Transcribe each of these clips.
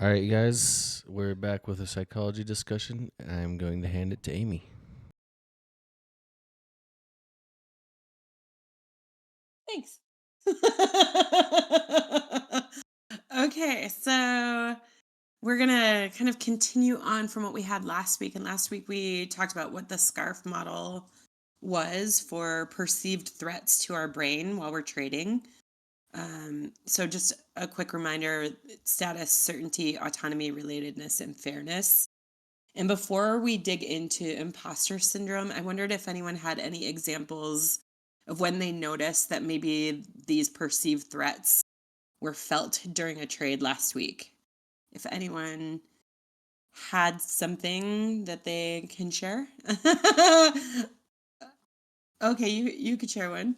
All right, you guys, we're back with a psychology discussion. I'm going to hand it to Amy. Thanks. Okay, so we're gonna kind of continue on from what we had last week. And last week we talked about what the SCARF model was for perceived threats to our brain while we're trading. So just a quick reminder: status, certainty, autonomy, relatedness, and fairness. And before we dig into imposter syndrome, I wondered if anyone had any examples of when they noticed that maybe these perceived threats were felt during a trade last week. If anyone had something that they can share. Okay, you could share one.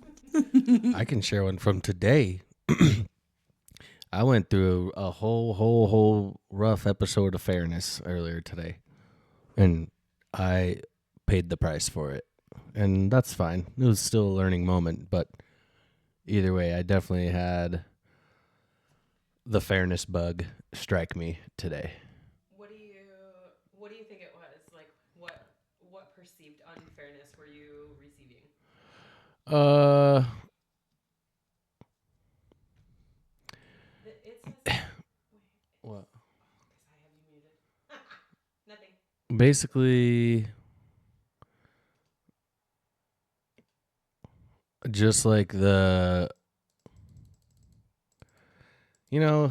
I can share one from today. I went through a whole rough episode of fairness earlier today, and I paid the price for it. And that's fine. It was still a learning moment, but either way, I definitely had the fairness bug strike me today. What do you what do you think it was? Like what perceived unfairness were you receiving? Uh, It says wait, what? because I have you muted. Nothing. Basically, just like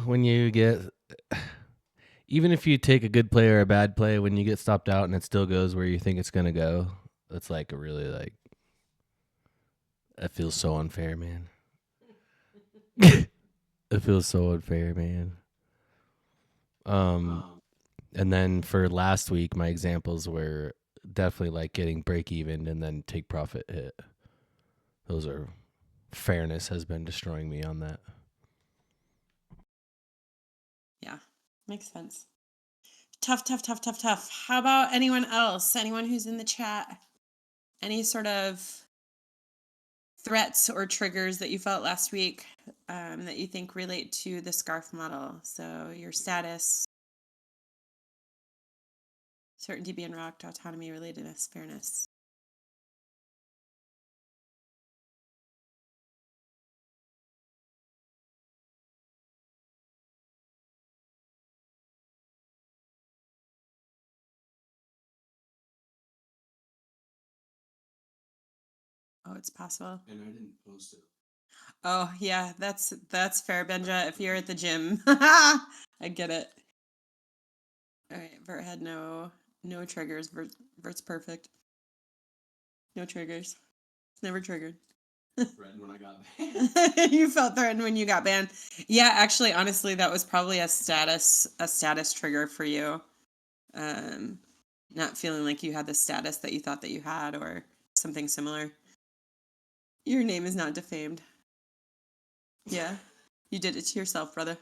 when you get, even if you take a good play or a bad play, when you get stopped out and it still goes where you think it's going to go, it's like a really like, it feels so unfair, man. It feels so unfair, man. Um, and then for last week, my examples were definitely like getting break even and then take profit hit. Those are fairness has been destroying me on that. Yeah, makes sense. Tough, tough, tough, tough, tough. How about anyone else? Anyone who's in the chat? Any sort of threats or triggers that you felt last week that you think relate to the SCARF model? So your status, certainty being rocked, autonomy, relatedness, fairness. Oh, it's possible. And I didn't post it. Oh, yeah, that's fair, Benja. If you're at the gym, I get it. All right, Vert had no triggers. Vert's perfect. No triggers. It's never triggered. Threatened when I got banned. You felt threatened when you got banned. Yeah, actually, honestly, that was probably a status trigger for you. Um, Not feeling like you had the status that you thought that you had, or something similar. Your name is not defamed. Yeah, you did it to yourself, brother.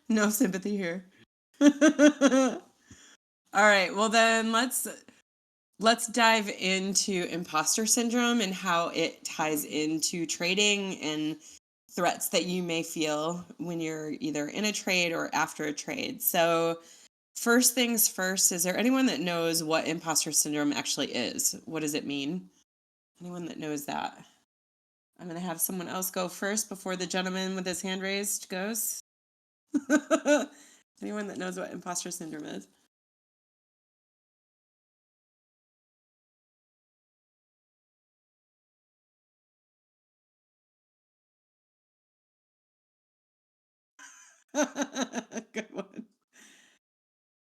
No sympathy here. All right, well then let's dive into imposter syndrome and how it ties into trading and threats that you may feel when you're either in a trade or after a trade. So, first things first, is there anyone that knows what imposter syndrome actually is? What does it mean? Anyone that knows that? I'm going to have someone else go first before the gentleman with his hand raised goes. Anyone that knows what imposter syndrome is? Good one.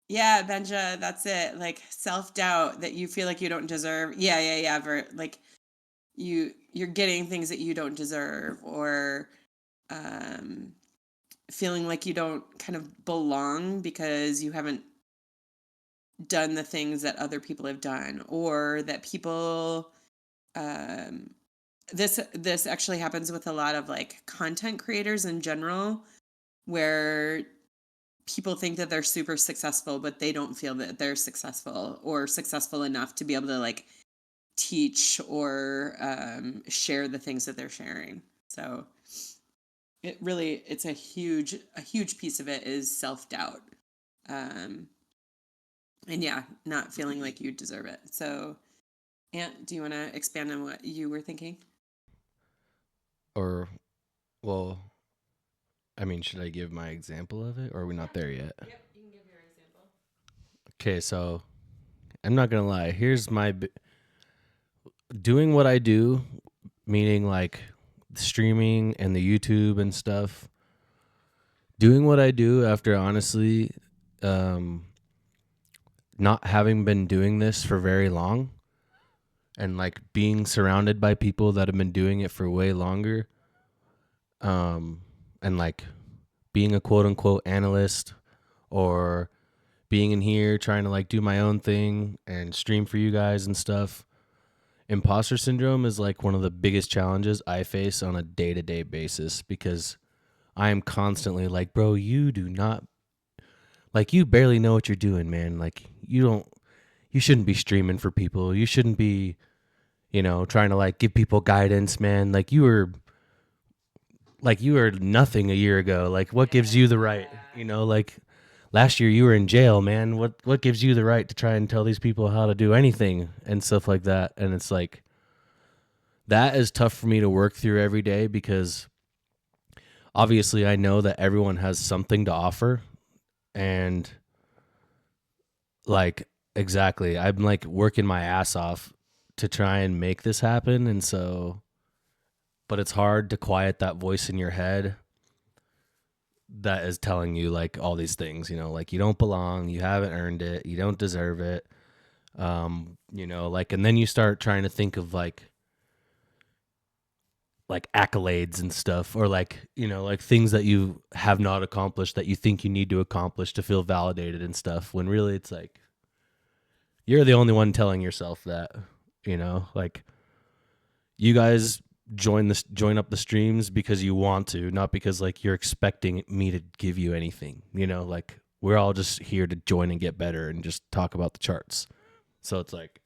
Yeah, Benja, that's it. Like self-doubt that you feel like you don't deserve. Yeah, yeah, yeah. Like you're getting things that you don't deserve, or um feeling like you don't kind of belong because you haven't done the things that other people have done, or that people um this actually happens with a lot of like content creators in general, where people think that they're super successful but they don't feel that they're successful or successful enough to be able to like teach or share the things that they're sharing. So it's a huge piece of it is self-doubt. Um, and yeah, not feeling like you deserve it. So, Ant, do you want to expand on what you were thinking? Or, well, I mean, should I give my example of it, or are we Yeah. not there yet? Yep. You can give your example. Okay, so I'm not gonna lie. Here's doing what I do, meaning like streaming and the YouTube and stuff. Doing what I do after honestly, um, not having been doing this for very long, and like being surrounded by people that have been doing it for way longer, and like being a quote unquote analyst, or being in here trying to like do my own thing and stream for you guys and stuff. Imposter syndrome is like one of the biggest challenges I face on a day-to-day basis, because I am constantly like, bro, you do not, like, you barely know what you're doing, man. Like, you shouldn't be streaming for people. You shouldn't be, trying to like give people guidance, man. Like you were nothing a year ago. Like, what gives you the right, like last year you were in jail, man. What gives you the right to try and tell these people how to do anything and stuff like that? And it's like, that is tough for me to work through every day, because obviously I know that everyone has something to offer. And like, exactly, I'm like working my ass off to try and make this happen. And so, but it's hard to quiet that voice in your head that is telling you like all these things, like you don't belong, you haven't earned it, you don't deserve it. Like, and then you start trying to think of like accolades and stuff, or like, like things that you have not accomplished that you think you need to accomplish to feel validated and stuff, when really it's like you're the only one telling yourself that. Like, you guys join up the streams because you want to, not because like you're expecting me to give you anything. Like, we're all just here to join and get better and just talk about the charts. So it's like,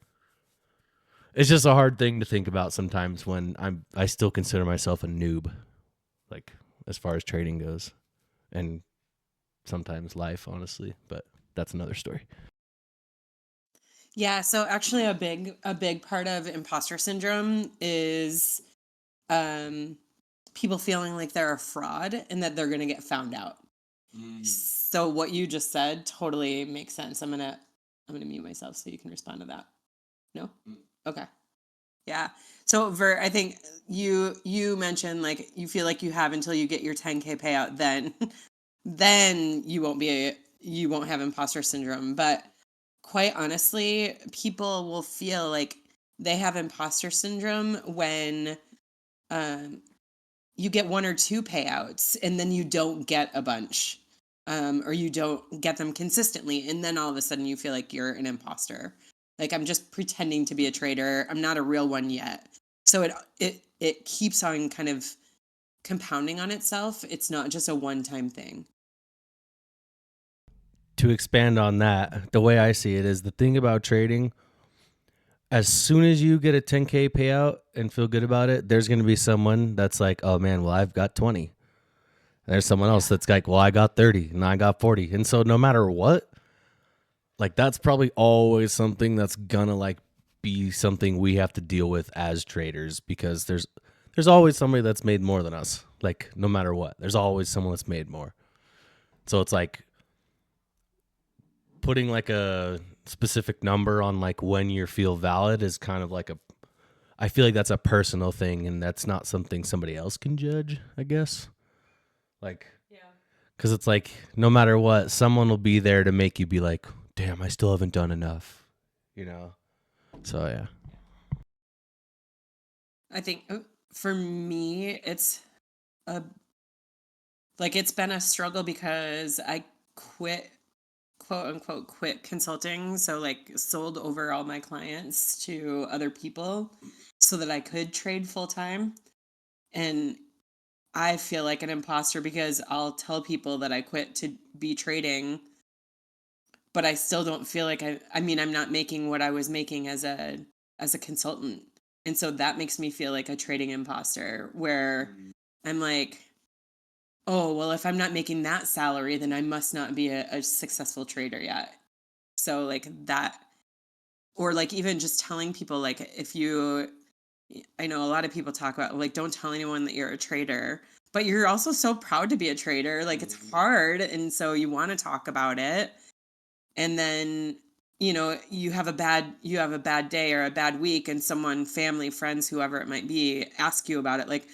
it's just a hard thing to think about sometimes when I still consider myself a noob, like, as far as trading goes, and sometimes life, honestly, but that's another story. Yeah, so actually a big part of imposter syndrome is um people feeling like they're a fraud and that they're going to get found out. So what you just said totally makes sense. I'm going to mute myself so you can respond to that. No? Okay. Yeah. So I think you mentioned like you feel like you have until you get your 10K payout, then you won't have imposter syndrome. But quite honestly, people will feel like they have imposter syndrome when um, you get one or two payouts and then you don't get a bunch, or you don't get them consistently, and then all of a sudden you feel like you're an imposter. Like, I'm just pretending to be a trader. I'm not a real one yet. So it keeps on kind of compounding on itself. It's not just a one-time thing. To expand on that, the way I see it is, the thing about trading, as soon as you get a 10K payout and feel good about it, there's going to be someone that's like, oh man, well, I've got 20. There's someone else that's like, well, I got 30 and I got 40. And so no matter what, like, that's probably always something that's gonna like be something we have to deal with as traders, because there's always somebody that's made more than us. Like, no matter what, there's always someone that's made more. So it's like putting like a specific number on like when you feel valid is kind of like I feel like that's a personal thing, and that's not something somebody else can judge, I guess. Like, Yeah. because it's like, no matter what, someone will be there to make you be like, damn, I still haven't done enough, you know? So, yeah. I think for me, a it's been a struggle because I quit, quote unquote, quit consulting. So, like, sold over all my clients to other people so that I could trade full time. And I feel like an imposter because I'll tell people that I quit to be trading, but I still don't feel like I mean, I'm not making what I was making as a consultant. And so that makes me feel like a trading imposter, where I'm like, oh, well, if I'm not making that salary, then I must not be a successful trader yet. So like that, or like even just telling people, like, if you, I know a lot of people talk about like, don't tell anyone that you're a trader, but you're also so proud to be a trader. Like it's hard. And so you want to talk about it. And then, you have a bad day or a bad week, and someone, family, friends, whoever it might be, ask you about it, like,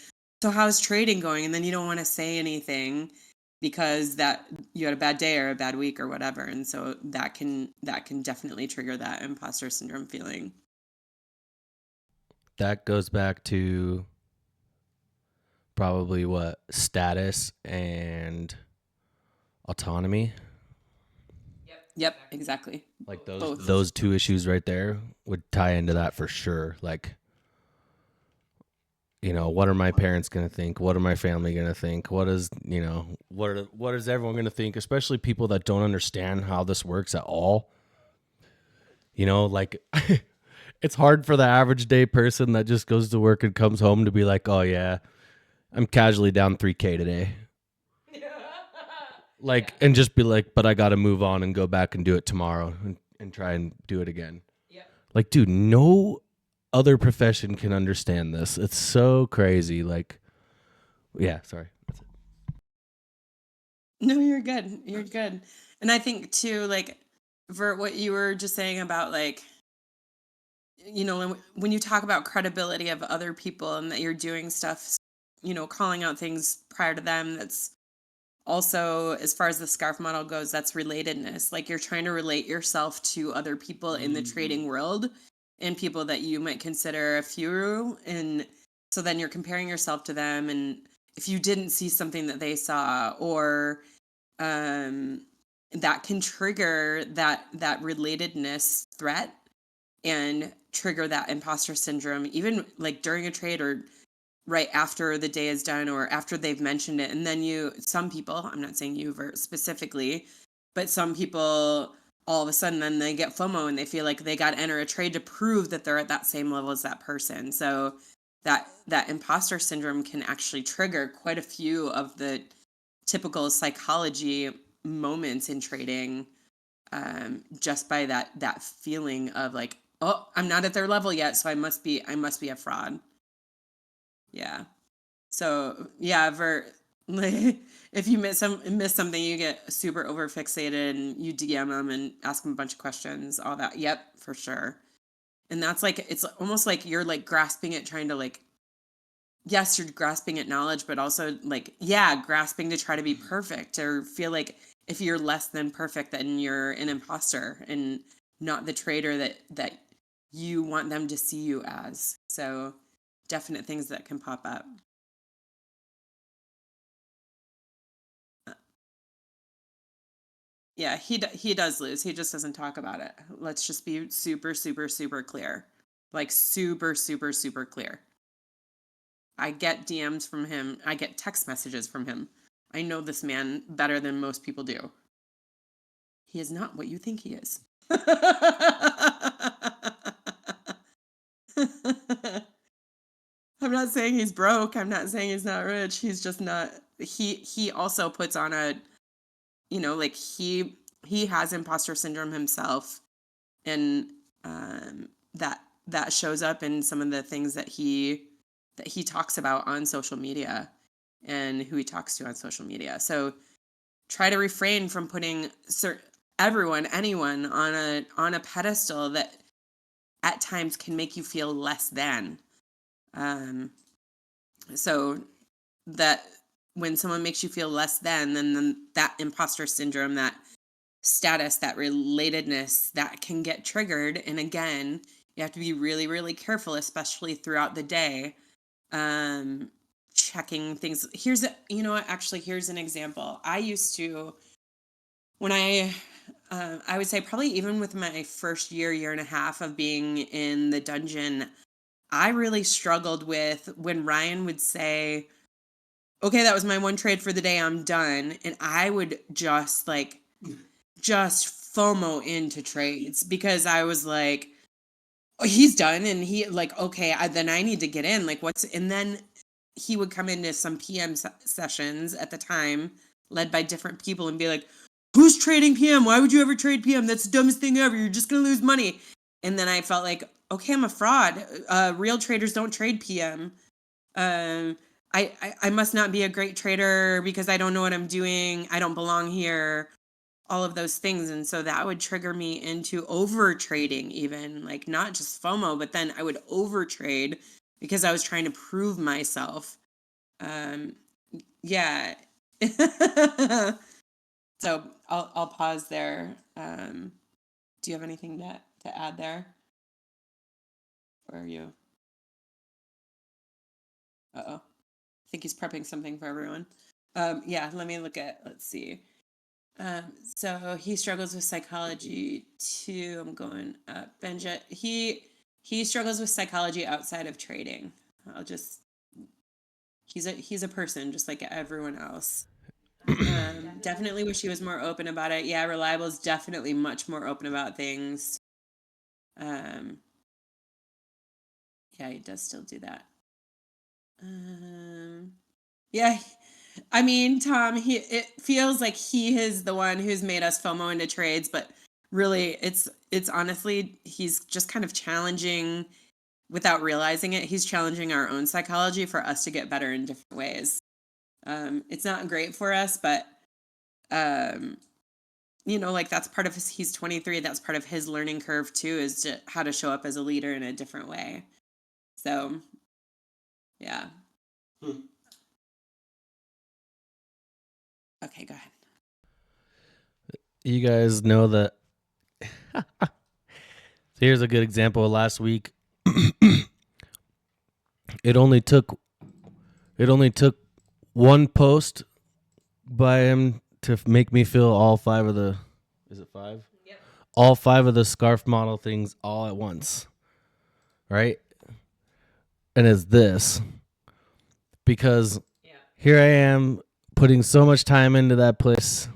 so how's trading going? And then you don't want to say anything because that you had a bad day or a bad week or whatever. And so that can definitely trigger that imposter syndrome feeling. That goes back to probably what status and autonomy. Yep, exactly. Like Both. those two issues right there would tie into that for sure. Like, what are my parents going to think? What are my family going to think? What is everyone going to think? Especially people that don't understand how this works at all. Like it's hard for the average day person that just goes to work and comes home to be like, "Oh yeah, I'm casually down 3K today." Like, and just be like, "But I got to move on and go back and do it tomorrow and try and do it again." Like, dude, no other profession can understand this. It's so crazy. Like, yeah, sorry. No, you're good. You're good. And I think too, like, for what you were just saying about, like, when you talk about credibility of other people and that you're doing stuff, calling out things prior to them, that's also, as far as the scarf model goes, that's relatedness. Like, you're trying to relate yourself to other people in the trading world and people that you might consider a few. And so then you're comparing yourself to them. And if you didn't see something that they saw, or um, that can trigger that relatedness threat and trigger that imposter syndrome, even like during a trade or right after the day is done or after they've mentioned it. And then some people, I'm not saying you specifically, but some people, all of a sudden, then they get FOMO and they feel like they got to enter a trade to prove that they're at that same level as that person. So that imposter syndrome can actually trigger quite a few of the typical psychology moments in trading, just by that feeling of like, oh, I'm not at their level yet, so I must be a fraud. Yeah. So yeah, if you miss something, you get super over fixated and you DM them and ask them a bunch of questions, all that. Yep, for sure. And that's like, it's almost like you're like grasping at, trying to like, yes, you're grasping at knowledge, but also like, yeah, grasping to try to be perfect, or feel like if you're less than perfect, then you're an imposter and not the trader that you want them to see you as. So definite things that can pop up. Yeah, he does lose. He just doesn't talk about it. Let's just be super, super, super clear. Like super, super, super clear. I get DMs from him. I get text messages from him. I know this man better than most people do. He is not what you think he is. I'm not saying he's broke. I'm not saying he's not rich. He's just not. He also puts on a, like, he has imposter syndrome himself, and that shows up in some of the things that he talks about on social media, and who he talks to on social media. So try to refrain from putting anyone on a pedestal that at times can make you feel less than. Um, so that when someone makes you feel less than, then that imposter syndrome, that status, that relatedness, that can get triggered. And again, you have to be really, really careful, especially throughout the day. Um, Checking things. Here's an example. I used to, when I would say probably even with my first year and a half of being in the dungeon, I really struggled with when Ryan would say, okay, that was my one trade for the day, I'm done. And I would just FOMO into trades because I was like, oh, he's done. And he like, okay, then I need to get in. Like, and then he would come into some PM sessions at the time, led by different people, and be like, "Who's trading PM? Why would you ever trade PM? That's the dumbest thing ever. You're just gonna lose money." And then I felt like, okay, I'm a fraud. Real traders don't trade PM. Um, I must not be a great trader because I don't know what I'm doing. I don't belong here. All of those things. And so that would trigger me into over trading, even like not just FOMO, but then I would over trade because I was trying to prove myself. Um, yeah. So I'll pause there. Do you have anything to add there? Or are you? Uh-oh. I think he's prepping something for everyone. Yeah, let me look at, let's see. So he struggles with psychology too. I'm going up. Benja, he struggles with psychology outside of trading. I'll just he's a person just like everyone else. Definitely wish he was more open about it. Yeah, Reliable is definitely much more open about things. Um, yeah, he does still do that. Um, yeah, I mean, Tom, it feels like he is the one who's made us FOMO into trades, but really it's honestly he's just kind of challenging without realizing it. He's challenging our own psychology for us to get better in different ways. It's not great for us, but um, like that's part of he's 23, that's part of his learning curve too, is how to show up as a leader in a different way. So, yeah. Okay, go ahead. You guys know that. Here's a good example of last week. It only took one post by him to make me feel all five of the. Is it five? Yep. All five of the scarf model things all at once, right? And it's this because here I am putting so much time into that place,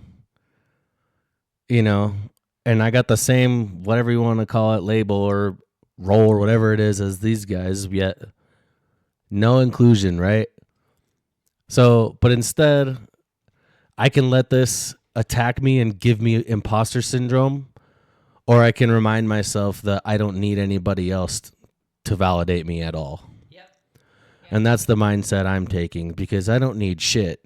and I got the same, whatever you want to call it, label or role or whatever it is as these guys, yet no inclusion, right? So, but instead, I can let this attack me and give me imposter syndrome, or I can remind myself that I don't need anybody else to validate me at all. Yep. And that's the mindset I'm taking because I don't need shit.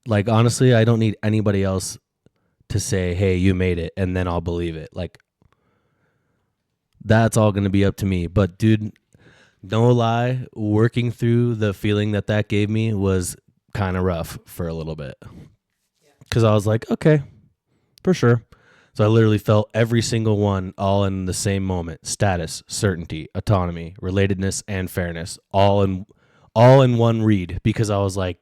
Like, honestly, I don't need anybody else to say, hey, you made it, and then I'll believe it. Like, that's all going to be up to me. But, dude, no lie, working through the feeling that gave me was kind of rough for a little bit. Because I was like, okay, for sure. So I literally felt every single one all in the same moment. Status, certainty, autonomy, relatedness, and fairness. All in one read because I was like,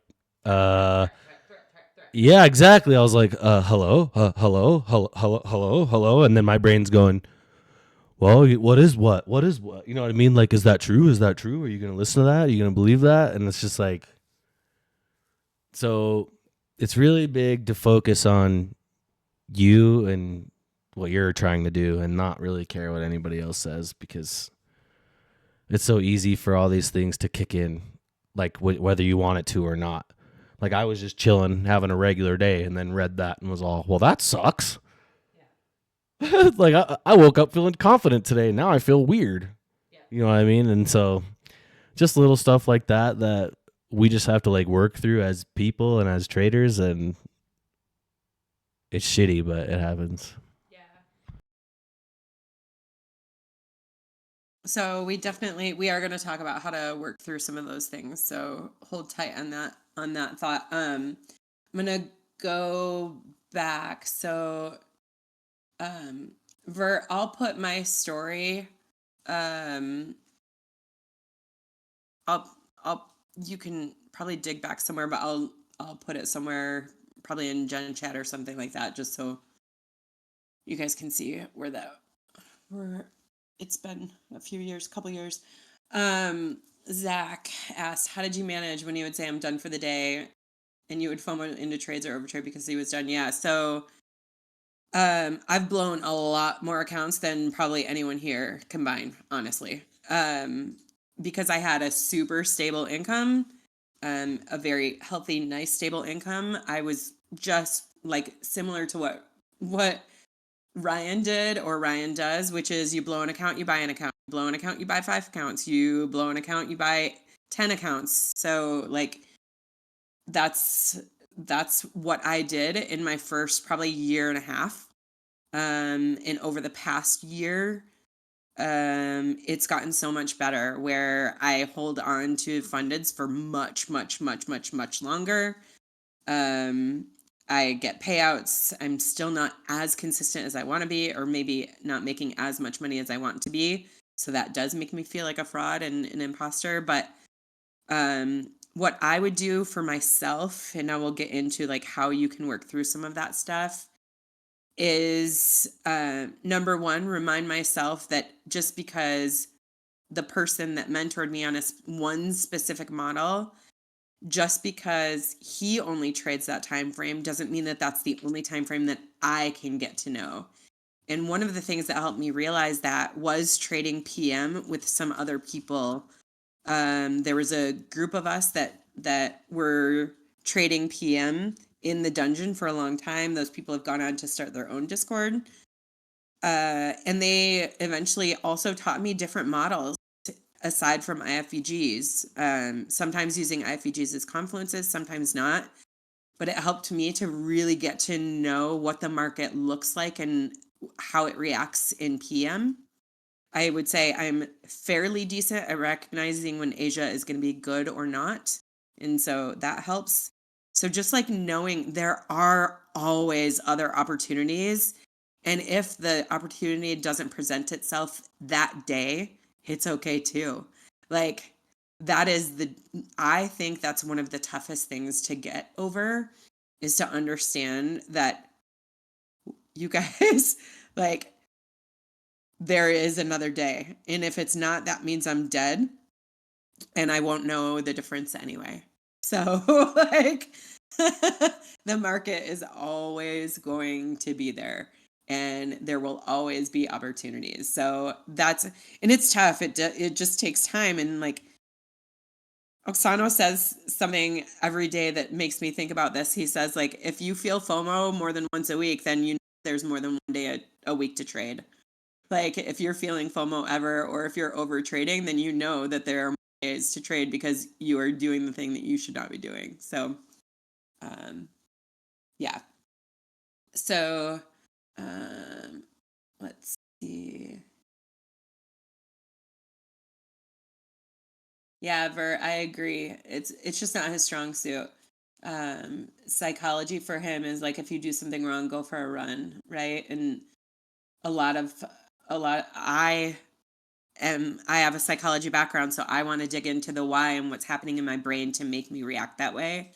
yeah, exactly. I was like, hello, hello. And then my brain's going, well, what is what? What is what? You know what I mean? Like, is that true? Is that true? Are you going to listen to that? Are you going to believe that? And it's just like, so it's really big to focus on you and what you're trying to do and not really care what anybody else says because it's so easy for all these things to kick in, like whether you want it to or not. Like I was just chilling, having a regular day, and then read that and was all, well, that sucks. Yeah. Like I woke up feeling confident today. Now I feel weird. Yeah. You know what I mean? And so just little stuff like that we just have to like work through as people and as traders, and it's shitty, but it happens. So we are going to talk about how to work through some of those things. So hold tight on that thought. I'm going to go back. So Vert, I'll put my story I'll you can probably dig back somewhere, but I'll put it somewhere probably in Gen Chat or something like that just so you guys can see where it's been a few years, couple years. Zach asked, how did you manage when you would say I'm done for the day and you would FOMO into trades or overtrade because he was done? Yeah. So I've blown a lot more accounts than probably anyone here combined, honestly. because I had a super stable income, a very healthy, nice, stable income, I was just like similar to what Ryan did or Ryan does, which is you blow an account, you buy an account, you blow an account, you buy 5 accounts, you blow an account, you buy 10 accounts. So like that's that's what I did in my first probably year and a half. And over the past year, it's gotten so much better where I hold on to fundeds for much, much, much, much, much longer. Um, I get payouts. I'm still not as consistent as I want to be, or maybe not making as much money as I want to be. So that does make me feel like a fraud and an imposter. But what I would do for myself, and I will get into like how you can work through some of that stuff, is number one, remind myself that just because the person that mentored me on one specific model, just because he only trades that time frame doesn't mean that that's the only time frame that I can get to know. And one of the things that helped me realize that was trading PM with some other people. There was a group of us that were trading PM in the dungeon for a long time. Those people have gone on to start their own Discord. And they eventually also taught me different models aside from IFVGs. Sometimes using IFVGs as confluences, sometimes not. But it helped me to really get to know what the market looks like and how it reacts in PM. I would say I'm fairly decent at recognizing when Asia is going to be good or not. And so that helps. So just like knowing there are always other opportunities. And if the opportunity doesn't present itself that day, it's okay too. Like that is I think that's one of the toughest things to get over is to understand that you guys, like, there is another day. And if it's not, that means I'm dead and I won't know the difference anyway. So, like, the market is always going to be there and there will always be opportunities. So, and it's tough. It just takes time. And like, Oksana says something every day that makes me think about this. He says, like, if you feel FOMO more than once a week, then you know there's more than one day a week to trade. Like if you're feeling FOMO ever, or if you're over trading, then you know that there are more days to trade because you are doing the thing that you should not be doing. So, um, yeah. So, um, let's see. Yeah, Ver, I agree. It's just not his strong suit. Psychology for him is like if you do something wrong, go for a run, right? And a lot of a lot I have a psychology background, so I want to dig into the why and what's happening in my brain to make me react that way.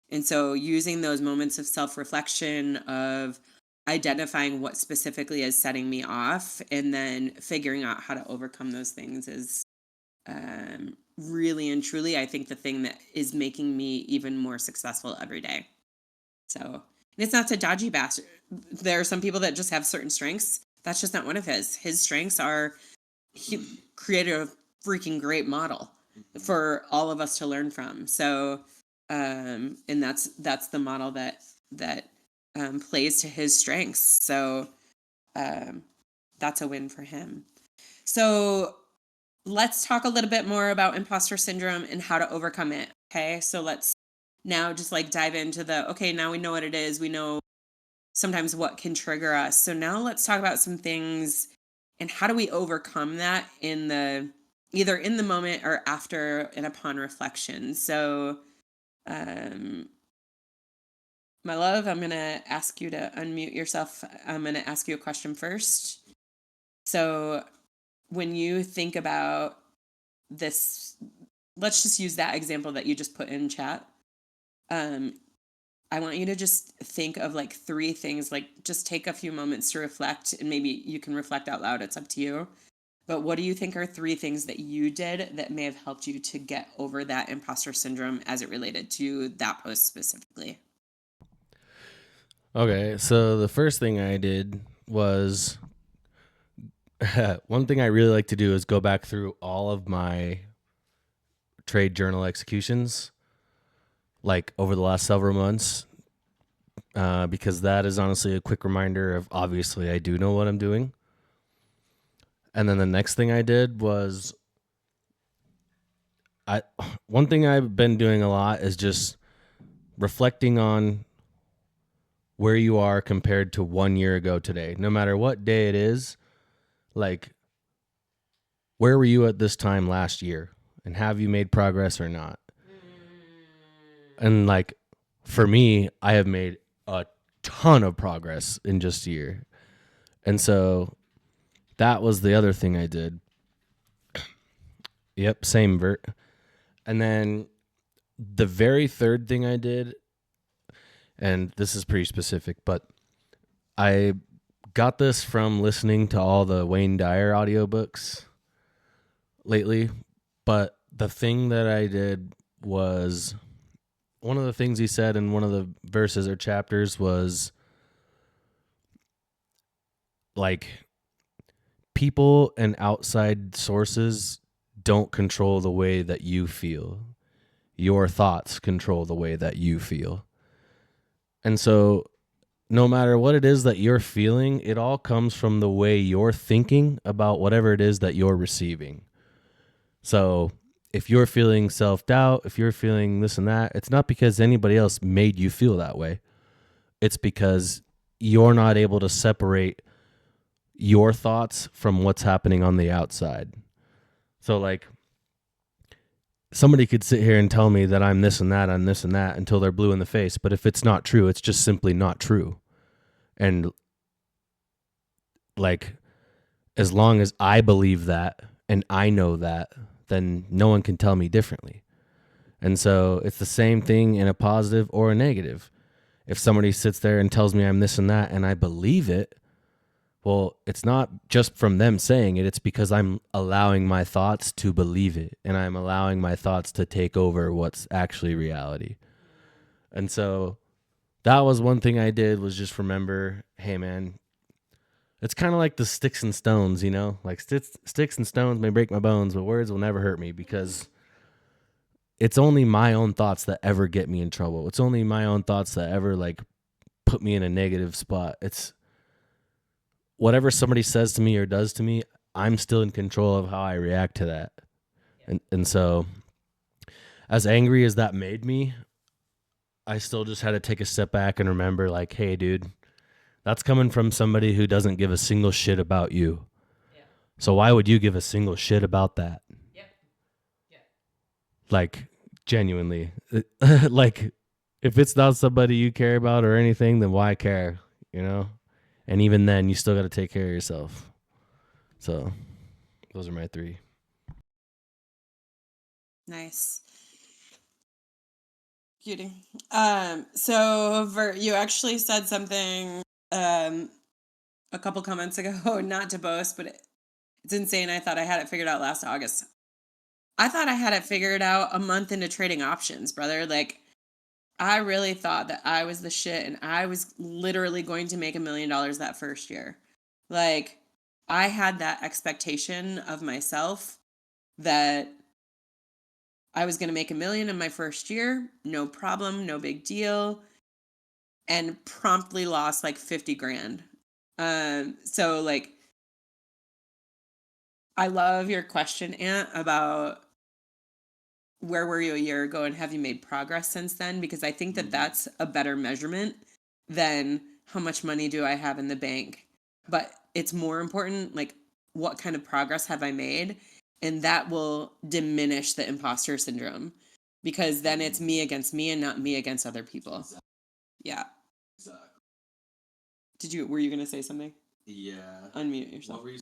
And so using those moments of self-reflection, of identifying what specifically is setting me off and then figuring out how to overcome those things is really and truly, I think, the thing that is making me even more successful every day. So, and it's not to dodgy bastard. There are some people that just have certain strengths. That's just not one of his. His strengths are he created a freaking great model for all of us to learn from. So, and that's the model that plays to his strengths. So, um, that's a win for him. So, let's talk a little bit more about imposter syndrome and how to overcome it. Okay, so let's now just like dive into okay, now we know what it is. We know sometimes what can trigger us. So now let's talk about some things and how do we overcome that either in the moment or after and upon reflection. So, um, my love, I'm going to ask you to unmute yourself. I'm going to ask you a question first. So, when you think about this, let's just use that example that you just put in chat. I want you to just think of like 3 things, like just take a few moments to reflect, and maybe you can reflect out loud. It's up to you. But what do you think are 3 things that you did that may have helped you to get over that imposter syndrome as it related to that post specifically? Okay, so the first thing I did was one thing I really like to do is go back through all of my trade journal executions, like over the last several months, because that is honestly a quick reminder of obviously I do know what I'm doing. And then the next thing I did was one thing I've been doing a lot is just reflecting on where you are compared to 1 year ago today. No matter what day it is, like where were you at this time last year? And have you made progress or not? And like for me, I have made a ton of progress in just a year. And so that was the other thing I did. Yep, same vert. And then the very third thing I did, and this is pretty specific, but I got this from listening to all the Wayne Dyer audiobooks lately. But the thing that I did was one of the things he said in one of the verses or chapters was like people and outside sources don't control the way that you feel. Your thoughts control the way that you feel. And so no matter what it is that you're feeling, it all comes from the way you're thinking about whatever it is that you're receiving. So if you're feeling self-doubt, if you're feeling this and that, it's not because anybody else made you feel that way. It's because you're not able to separate your thoughts from what's happening on the outside. So like somebody could sit here and tell me that I'm this and that until they're blue in the face. But if it's not true, it's just simply not true. And like, as long as I believe that and I know that, then no one can tell me differently. And so it's the same thing in a positive or a negative. If somebody sits there and tells me I'm this and that and I believe it, well, it's not just from them saying it. It's because I'm allowing my thoughts to believe it, and I'm allowing my thoughts to take over what's actually reality. And so that was one thing I did, was just remember, hey, man, it's kind of like the sticks and stones, you know? Like sticks and stones may break my bones, but words will never hurt me, because it's only my own thoughts that ever get me in trouble. It's only my own thoughts that ever like put me in a negative spot. It's whatever somebody says to me or does to me, I'm still in control of how I react to that. And so as angry as that made me, I still just had to take a step back and remember, like, hey, dude, that's coming from somebody who doesn't give a single shit about you. Yeah. So why would you give a single shit about that? Yep. Yeah. Like, genuinely. Like, if it's not somebody you care about or anything, then why care, you know? And even then, you still got to take care of yourself. So those are my three. Nice. Cutie. So you actually said something a couple comments ago, not to boast, but it's insane. I thought I had it figured out last August. I thought I had it figured out a month into trading options, brother. Like, I really thought that I was the shit and I was literally going to make $1 million that first year. Like, I had that expectation of myself that I was going to make $1 million in my first year. No problem. No big deal. And promptly lost like 50 grand. So like, I love your question, Aunt, about where were you a year ago and have you made progress since then? Because I think that that's a better measurement than how much money do I have in the bank. But it's more important, like, what kind of progress have I made? And that will diminish the imposter syndrome, because then it's me against me and not me against other people. Yeah. Were you going to say something? Yeah. Unmute yourself. What were you?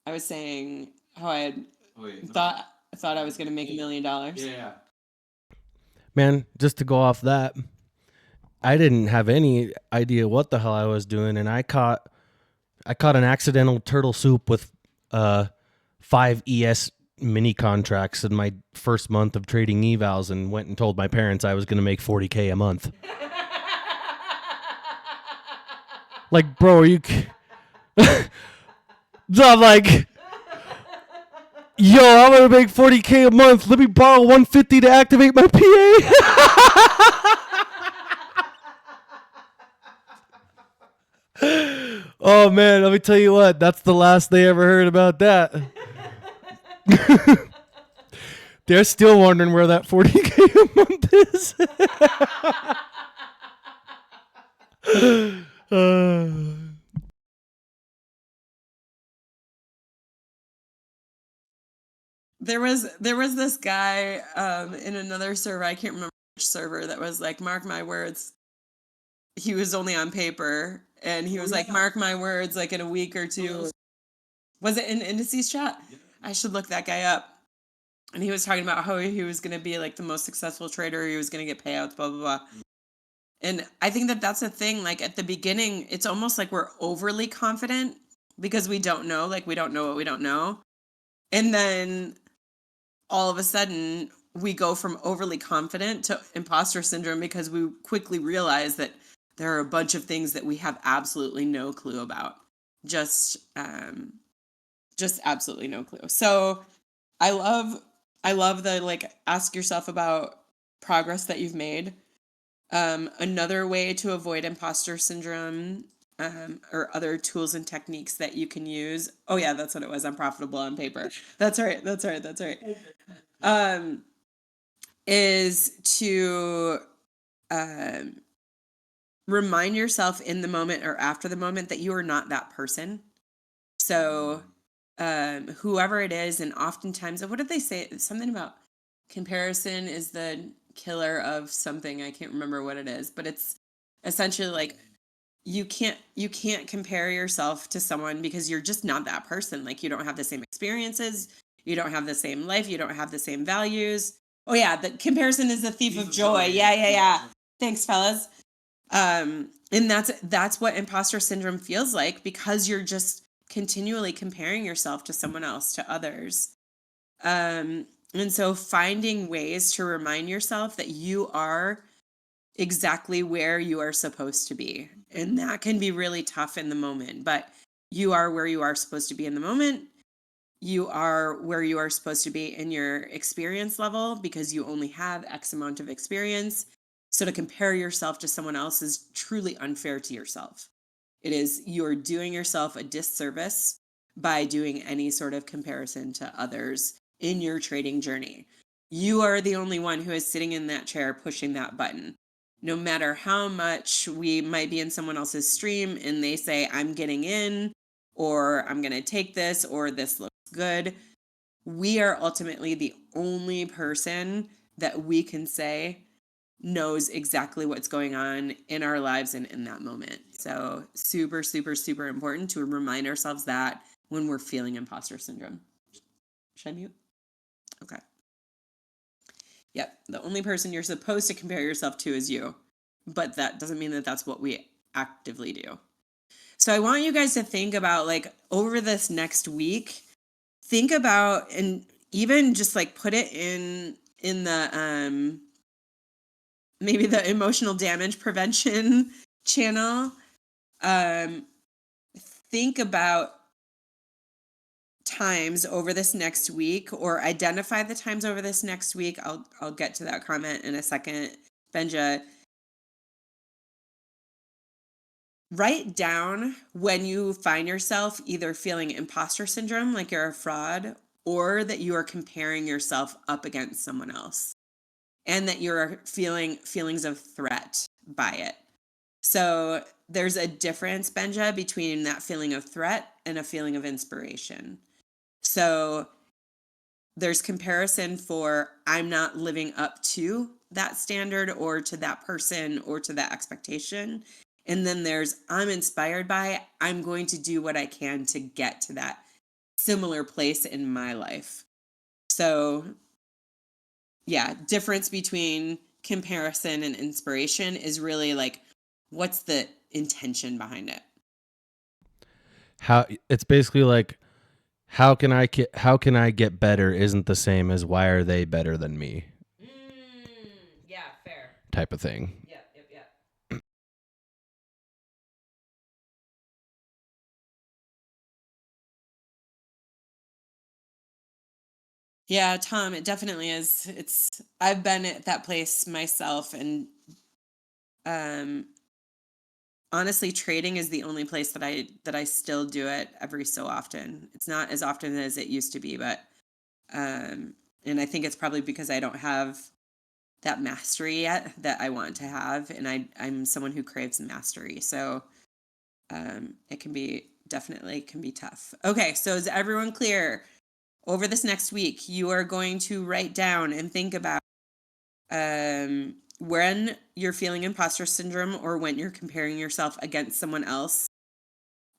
I was saying how I had thought I was going to make $1 million. Yeah. Man, just to go off that, I didn't have any idea what the hell I was doing, and I caught an accidental turtle soup with 5 ES mini contracts in my first month of trading evals, and went and told my parents I was going to make $40K a month. Like, bro, are you? So I'm like, Yo, I'm gonna make 40K a month. Let me borrow 150 to activate my PA. Oh man, let me tell you what. That's the last they ever heard about that. They're still wondering where that 40K a month is. There was this guy in another server, I can't remember which server, that was like, mark my words. He was only on paper, and he was like, mark my words, like in a week or two. Was it in Indices chat? I should look that guy up. And he was talking about how he was going to be like the most successful trader. He was going to get payouts, blah, blah, blah. And I think that that's a thing. Like at the beginning, it's almost like we're overly confident because we don't know. Like we don't know what we don't know. And then all of a sudden, we go from overly confident to imposter syndrome because we quickly realize that there are a bunch of things that we have absolutely no clue about. Just, just absolutely no clue. So I love I love the like ask yourself about progress that you've made. Another way to avoid imposter syndrome, or other tools and techniques that you can use. Oh yeah, that's what it was. I'm profitable on paper. That's right. That's right. That's right. Um, is to um, remind yourself in the moment or after the moment that you are not that person. So whoever it is, and oftentimes, what did they say? Something about comparison is the killer of something. I can't remember what it is, but it's essentially like you can't compare yourself to someone because you're just not that person. Like you don't have the same experiences, you don't have the same life, you don't have the same values. Oh yeah, the comparison is the thief of joy. Yeah, yeah, yeah. Thanks, fellas. And that's what imposter syndrome feels like because you're just continually comparing yourself to someone else, to others. And so finding ways to remind yourself that you are exactly where you are supposed to be. And that can be really tough in the moment, but you are where you are supposed to be in the moment. You are where you are supposed to be in your experience level because you only have X amount of experience. So to compare yourself to someone else is truly unfair to yourself. It is, you're doing yourself a disservice by doing any sort of comparison to others in your trading journey. You are the only one who is sitting in that chair pushing that button. No matter how much we might be in someone else's stream and they say, I'm getting in, or I'm going to take this, or this looks good, we are ultimately the only person that we can say knows exactly what's going on in our lives and in that moment. So super, super, super important to remind ourselves that when we're feeling imposter syndrome. Should I mute? Okay. Yep. The only person you're supposed to compare yourself to is you. But that doesn't mean that that's what we actively do. So I want you guys to think about, like, over this next week, think about, and even just like put it in the maybe the emotional damage prevention channel. um think about times over this next week, or identify the times over this next week. I'll get to that comment in a second, Benja. Write down when you find yourself either feeling imposter syndrome, like you're a fraud, or that you are comparing yourself up against someone else, and that you're feeling feelings of threat by it. So there's a difference, Benja, between that feeling of threat and a feeling of inspiration. So there's comparison for, I'm not living up to that standard or to that person or to that expectation. And then there's, I'm inspired by, I'm going to do what I can to get to that similar place in my life. So yeah, difference between comparison and inspiration is really like, what's the intention behind it? How it's basically like how can I get better isn't the same as why are they better than me Yeah, fair. type of thing. Yep, yep, yep. Yeah, Tom, it definitely is. I've been at that place myself, and um honestly, trading is the only place that I still do it every so often. It's not as often as it used to be, but um and I think it's probably because I don't have that mastery yet that I want to have, and I'm someone who craves mastery. So it can be definitely can be tough. Okay, so is everyone clear? Over this next week, you are going to write down and think about when you're feeling imposter syndrome or when you're comparing yourself against someone else,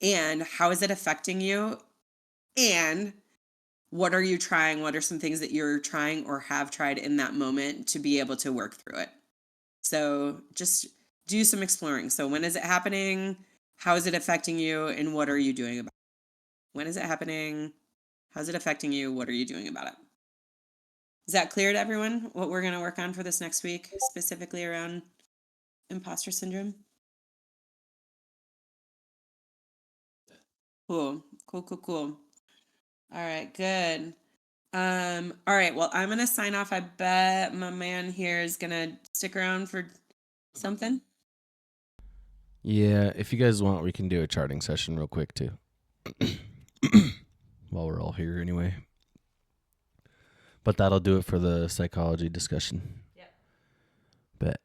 and how is it affecting you, and what are you trying? What are some things that you're trying or have tried in that moment to be able to work through it? So just do some exploring. So when is it happening? How is it affecting you? And what are you doing about it? When is it happening? How's it affecting you? What are you doing about it? Is that clear to everyone? What we're going to work on for this next week, specifically around imposter syndrome? Cool. Cool, cool, cool. All right, good. All right, well, I'm gonna sign off. I bet my man here is gonna stick around for something. Yeah, if you guys want, we can do a charting session real quick too. While we're all here anyway. But that'll do it for the psychology discussion. Yep. Bet.